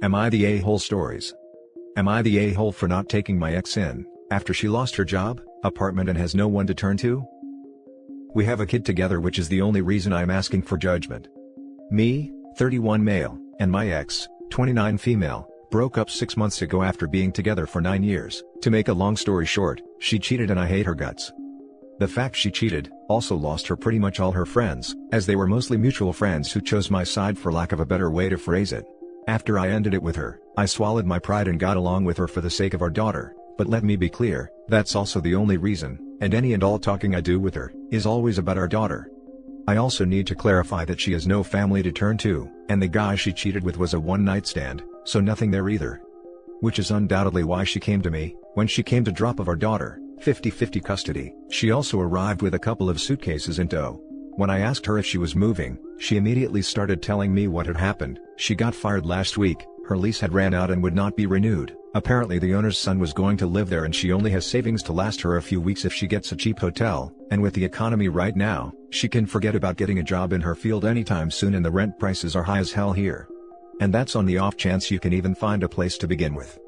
Am I the a-hole stories? Am I the a-hole for not taking my ex in, after she lost her job, apartment and has no one to turn to? We have a kid together, which is the only reason I'm asking for judgment. Me, 31 male, and my ex, 29 female, broke up 6 months ago after being together for 9 years. To make a long story short, she cheated and I hate her guts. The fact she cheated also lost her pretty much all her friends, as they were mostly mutual friends who chose my side, for lack of a better way to phrase it. After I ended it with her, I swallowed my pride and got along with her for the sake of our daughter, but let me be clear, that's also the only reason, and any and all talking I do with her is always about our daughter. I also need to clarify that she has no family to turn to, and the guy she cheated with was a one-night stand, so nothing there either. Which is undoubtedly why she came to me. When she came to drop of our daughter, 50-50 custody, she also arrived with a couple of suitcases in tow. When I asked her if she was moving, she immediately started telling me what had happened. She got fired last week, her lease had ran out and would not be renewed. Apparently the owner's son was going to live there and she only has savings to last her a few weeks if she gets a cheap hotel, and with the economy right now, she can forget about getting a job in her field anytime soon, and the rent prices are high as hell here. And that's on the off chance you can even find a place to begin with.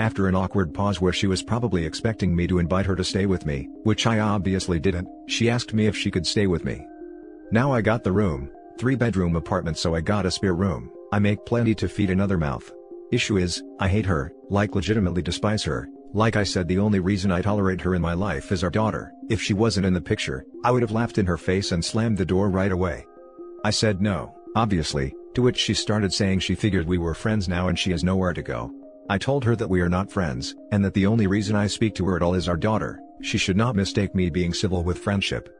After an awkward pause where she was probably expecting me to invite her to stay with me, which I obviously didn't, she asked me if she could stay with me. Now I got the room, 3-bedroom apartment, so I got a spare room. I make plenty to feed another mouth. Issue is, I hate her, like legitimately despise her. Like I said, the only reason I tolerate her in my life is our daughter. If she wasn't in the picture, I would have laughed in her face and slammed the door right away. I said no, obviously, to which she started saying she figured we were friends now and she has nowhere to go. I told her that we are not friends, and that the only reason I speak to her at all is our daughter. She should not mistake me being civil with friendship.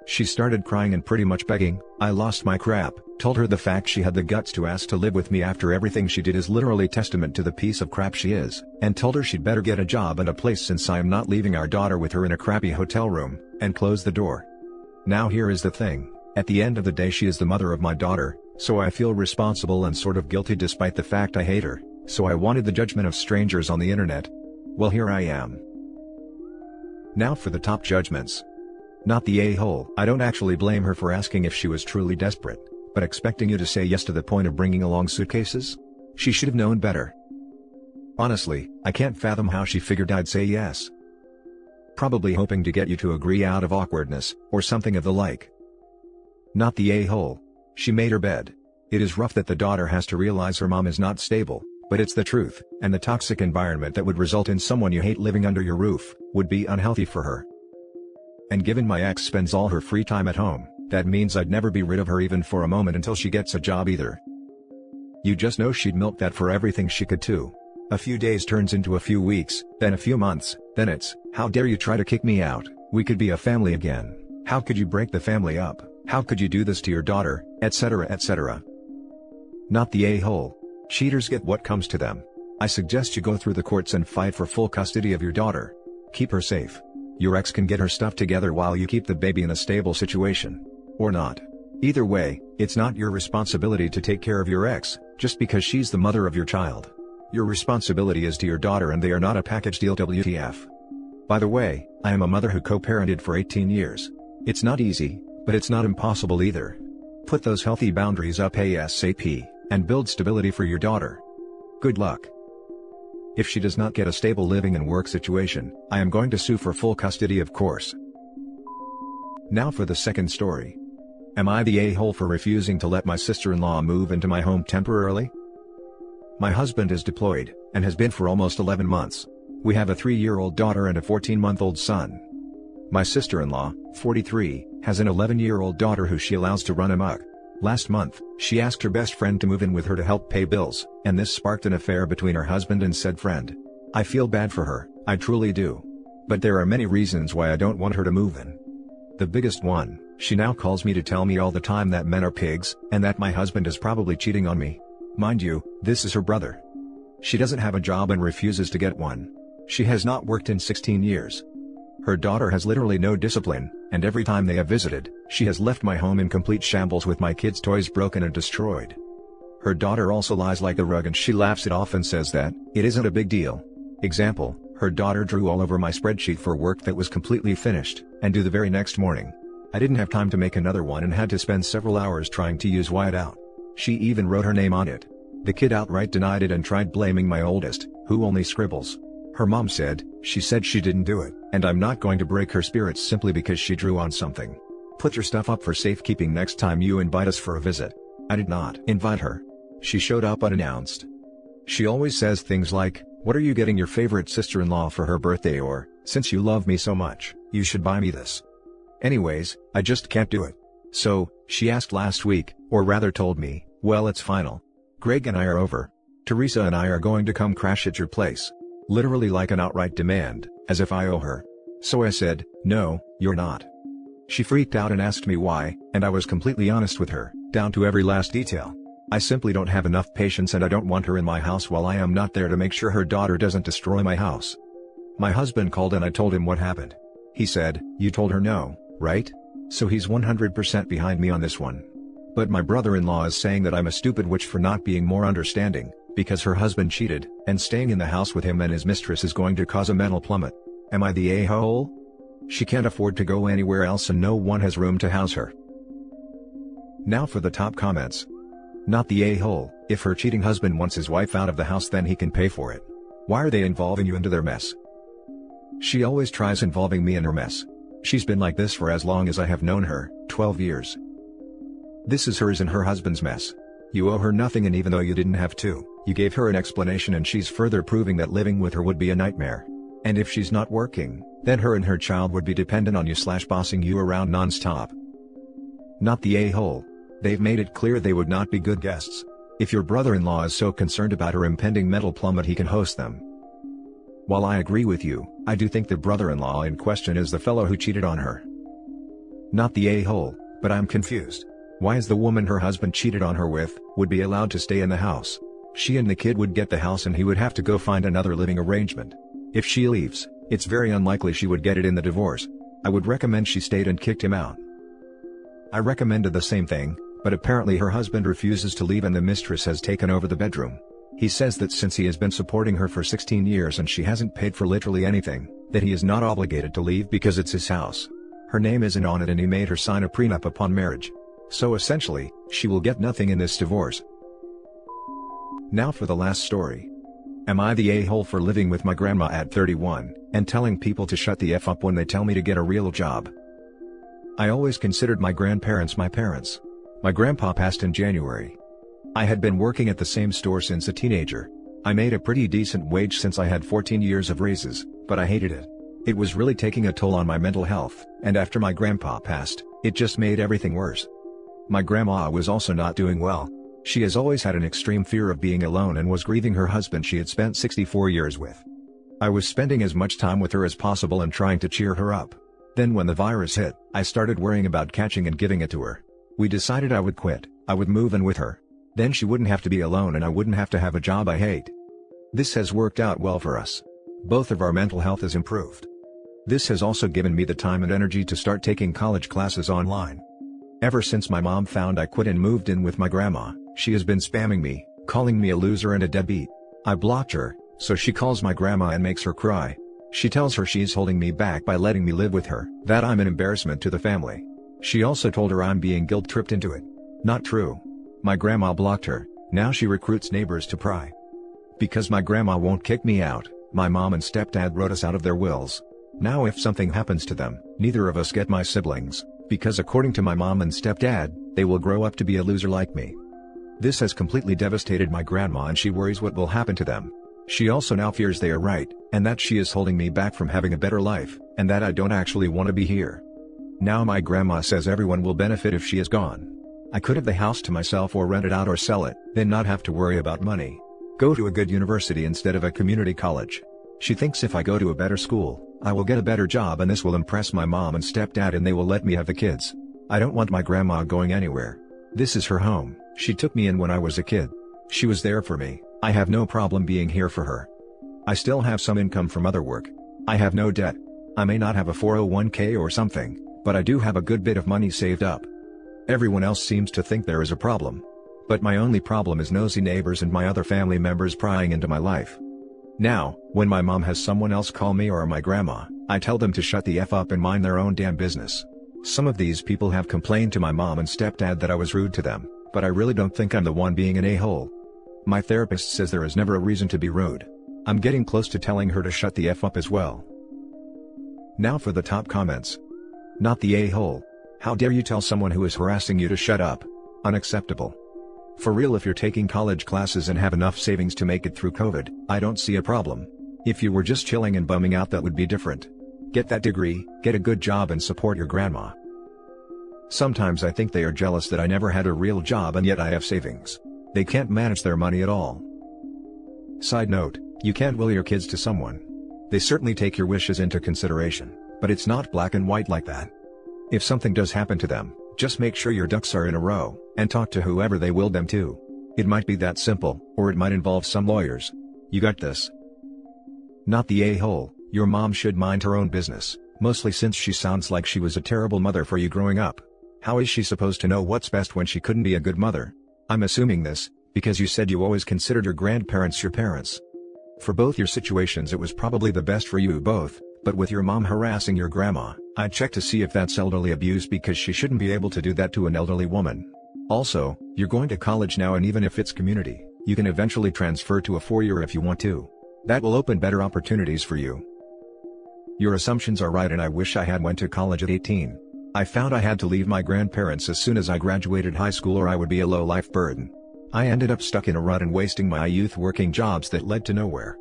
She started crying and pretty much begging. I lost my crap, told her the fact she had the guts to ask to live with me after everything she did is literally testament to the piece of crap she is, and told her she'd better get a job and a place since I am not leaving our daughter with her in a crappy hotel room, and closed the door. Now here is the thing, at the end of the day she is the mother of my daughter, so I feel responsible and sort of guilty despite the fact I hate her, so I wanted the judgment of strangers on the internet. Well, here I am. Now for the top judgments. Not the a-hole. I don't actually blame her for asking if she was truly desperate, but expecting you to say yes to the point of bringing along suitcases? She should have known better. Honestly, I can't fathom how she figured I'd say yes. Probably hoping to get you to agree out of awkwardness, or something of the like. Not the a-hole. She made her bed. It is rough that the daughter has to realize her mom is not stable, but it's the truth, and the toxic environment that would result in someone you hate living under your roof would be unhealthy for her. And given my ex spends all her free time at home, that means I'd never be rid of her even for a moment until she gets a job either. You just know she'd milk that for everything she could too. A few days turns into a few weeks, then a few months, then it's, how dare you try to kick me out, we could be a family again, how could you break the family up, how could you do this to your daughter, etc. etc. Not the a-hole. Cheaters get what comes to them. I suggest you go through the courts and fight for full custody of your daughter. Keep her safe. Your ex can get her stuff together while you keep the baby in a stable situation. Or not. Either way, it's not your responsibility to take care of your ex, just because she's the mother of your child. Your responsibility is to your daughter and they are not a package deal, WTF. By the way, I am a mother who co-parented for 18 years. It's not easy, but it's not impossible either. Put those healthy boundaries up ASAP, and build stability for your daughter. Good luck. If she does not get a stable living and work situation, I am going to sue for full custody, of course. Now for the second story. Am I the a-hole for refusing to let my sister-in-law move into my home temporarily? My husband is deployed, and has been for almost 11 months. We have a 3-year-old daughter and a 14-month-old son. My sister-in-law, 43, has an 11-year-old daughter who she allows to run amok. Last month, she asked her best friend to move in with her to help pay bills, and this sparked an affair between her husband and said friend. I feel bad for her, I truly do. But there are many reasons why I don't want her to move in. The biggest one, she now calls me to tell me all the time that men are pigs, and that my husband is probably cheating on me. Mind you, this is her brother. She doesn't have a job and refuses to get one. She has not worked in 16 years. Her daughter has literally no discipline, and every time they have visited, she has left my home in complete shambles with my kids' toys broken and destroyed. Her daughter also lies like a rug and she laughs it off and says that it isn't a big deal. Example, her daughter drew all over my spreadsheet for work that was completely finished, and due the very next morning. I didn't have time to make another one and had to spend several hours trying to use whiteout. She even wrote her name on it. The kid outright denied it and tried blaming my oldest, who only scribbles. Her mom said she didn't do it, and I'm not going to break her spirits simply because she drew on something. Put your stuff up for safekeeping next time you invite us for a visit. I did not invite her. She showed up unannounced. She always says things like, "What are you getting your favorite sister-in-law for her birthday?" or, "Since you love me so much, you should buy me this." Anyways, I just can't do it. So, she asked last week, or rather told me, "Well, it's final. Greg and I are over. Teresa and I are going to come crash at your place." Literally like an outright demand, as if I owe her. So I said, "No, you're not." She freaked out and asked me why, and I was completely honest with her, down to every last detail. I simply don't have enough patience and I don't want her in my house while I am not there to make sure her daughter doesn't destroy my house. My husband called and I told him what happened. He said, "You told her no, right?" So he's 100% behind me on this one. But my brother-in-law is saying that I'm a stupid witch for not being more understanding, because her husband cheated, and staying in the house with him and his mistress is going to cause a mental plummet. Am I the a-hole? She can't afford to go anywhere else and no one has room to house her. Now for the top comments. Not the a-hole. If her cheating husband wants his wife out of the house then he can pay for it. Why are they involving you into their mess? She always tries involving me in her mess. She's been like this for as long as I have known her, 12 years. This is hers and her husband's mess. You owe her nothing, and even though you didn't have to, you gave her an explanation, and she's further proving that living with her would be a nightmare. And if she's not working, then her and her child would be dependent on you / bossing you around non-stop. Not the a-hole. They've made it clear they would not be good guests. If your brother-in-law is so concerned about her impending mental plummet he can host them. While I agree with you, I do think the brother-in-law in question is the fellow who cheated on her. Not the a-hole, but I'm confused. Why is the woman her husband cheated on her with, would be allowed to stay in the house? She and the kid would get the house and he would have to go find another living arrangement. If she leaves, it's very unlikely she would get it in the divorce. I would recommend she stayed and kicked him out. I recommended the same thing, but apparently her husband refuses to leave and the mistress has taken over the bedroom. He says that since he has been supporting her for 16 years and she hasn't paid for literally anything, that he is not obligated to leave because it's his house. Her name isn't on it and he made her sign a prenup upon marriage. So essentially, she will get nothing in this divorce. Now for the last story. Am I the a-hole for living with my grandma at 31, and telling people to shut the F up when they tell me to get a real job? I always considered my grandparents my parents. My grandpa passed in January. I had been working at the same store since a teenager. I made a pretty decent wage since I had 14 years of raises, but I hated it. It was really taking a toll on my mental health, and after my grandpa passed, it just made everything worse. My grandma was also not doing well. She has always had an extreme fear of being alone and was grieving her husband she had spent 64 years with. I was spending as much time with her as possible and trying to cheer her up. Then when the virus hit, I started worrying about catching and giving it to her. We decided I would quit, I would move in with her. Then she wouldn't have to be alone and I wouldn't have to have a job I hate. This has worked out well for us. Both of our mental health has improved. This has also given me the time and energy to start taking college classes online. Ever since my mom found I quit and moved in with my grandma, she has been spamming me, calling me a loser and a deadbeat. I blocked her, so she calls my grandma and makes her cry. She tells her she's holding me back by letting me live with her, that I'm an embarrassment to the family. She also told her I'm being guilt-tripped into it. Not true. My grandma blocked her, now she recruits neighbors to pry. Because my grandma won't kick me out, my mom and stepdad wrote us out of their wills. Now if something happens to them, neither of us get my siblings, because according to my mom and stepdad, they will grow up to be a loser like me. This has completely devastated my grandma and she worries what will happen to them. She also now fears they are right, and that she is holding me back from having a better life, and that I don't actually want to be here. Now my grandma says everyone will benefit if she is gone. I could have the house to myself or rent it out or sell it, then not have to worry about money. Go to a good university instead of a community college. She thinks if I go to a better school, I will get a better job and this will impress my mom and stepdad and they will let me have the kids. I don't want my grandma going anywhere. This is her home, she took me in when I was a kid. She was there for me, I have no problem being here for her. I still have some income from other work. I have no debt. I may not have a 401k or something, but I do have a good bit of money saved up. Everyone else seems to think there is a problem. But my only problem is nosy neighbors and my other family members prying into my life. Now, when my mom has someone else call me or my grandma, I tell them to shut the F up and mind their own damn business. Some of these people have complained to my mom and stepdad that I was rude to them, but I really don't think I'm the one being an a-hole. My therapist says there is never a reason to be rude. I'm getting close to telling her to shut the F up as well. Now for the top comments. Not the a-hole. How dare you tell someone who is harassing you to shut up? Unacceptable. For real, if you're taking college classes and have enough savings to make it through COVID, I don't see a problem. If you were just chilling and bumming out, that would be different. Get that degree, get a good job and support your grandma. Sometimes I think they are jealous that I never had a real job and yet I have savings. They can't manage their money at all. Side note, you can't will your kids to someone. They certainly take your wishes into consideration, but it's not black and white like that. If something does happen to them, just make sure your ducks are in a row, and talk to whoever they willed them to. It might be that simple, or it might involve some lawyers. You got this. Not the a-hole. Your mom should mind her own business, mostly since she sounds like she was a terrible mother for you growing up. How is she supposed to know what's best when she couldn't be a good mother? I'm assuming this, because you said you always considered your grandparents your parents. For both your situations it was probably the best for you both, but with your mom harassing your grandma, I'd check to see if that's elderly abuse, because she shouldn't be able to do that to an elderly woman. Also, you're going to college now, and even if it's community, you can eventually transfer to a 4-year if you want to. That will open better opportunities for you. Your assumptions are right, and I wish I had went to college at 18. I found I had to leave my grandparents as soon as I graduated high school, or I would be a low-life burden. I ended up stuck in a rut and wasting my youth working jobs that led to nowhere.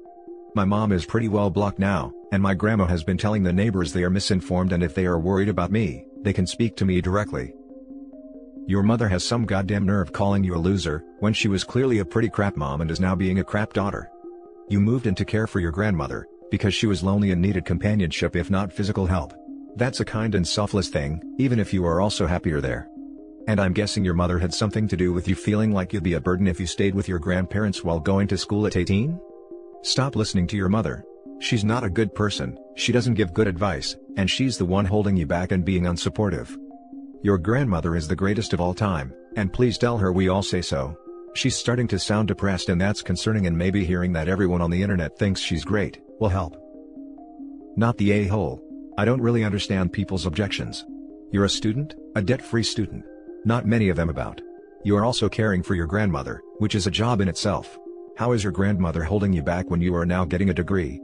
My mom is pretty well blocked now, and my grandma has been telling the neighbors they are misinformed, and if they are worried about me, they can speak to me directly. Your mother has some goddamn nerve calling you a loser, when she was clearly a pretty crap mom and is now being a crap daughter. You moved in to care for your grandmother, because she was lonely and needed companionship if not physical help. That's a kind and selfless thing, even if you are also happier there. And I'm guessing your mother had something to do with you feeling like you'd be a burden if you stayed with your grandparents while going to school at 18? Stop listening to your mother. She's not a good person, she doesn't give good advice, and she's the one holding you back and being unsupportive. Your grandmother is the greatest of all time, and please tell her we all say so. She's starting to sound depressed, and that's concerning, and maybe hearing that everyone on the internet thinks she's great will help. Not the a-hole. I don't really understand people's objections. You're a student, a debt-free student. Not many of them about. You are also caring for your grandmother, which is a job in itself. How is your grandmother holding you back when you are now getting a degree?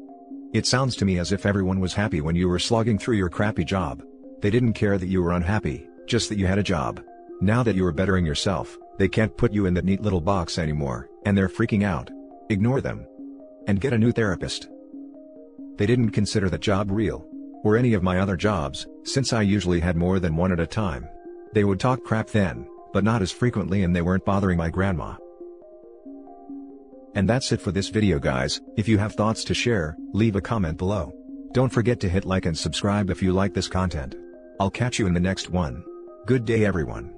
It sounds to me as if everyone was happy when you were slogging through your crappy job. They didn't care that you were unhappy, just that you had a job. Now that you are bettering yourself, they can't put you in that neat little box anymore, and they're freaking out. Ignore them. And get a new therapist. They didn't consider that job real. Or any of my other jobs, since I usually had more than one at a time. They would talk crap then, but not as frequently, and they weren't bothering my grandma. And that's it for this video, guys. If you have thoughts to share, leave a comment below. Don't forget to hit like and subscribe if you like this content. I'll catch you in the next one. Good day, everyone.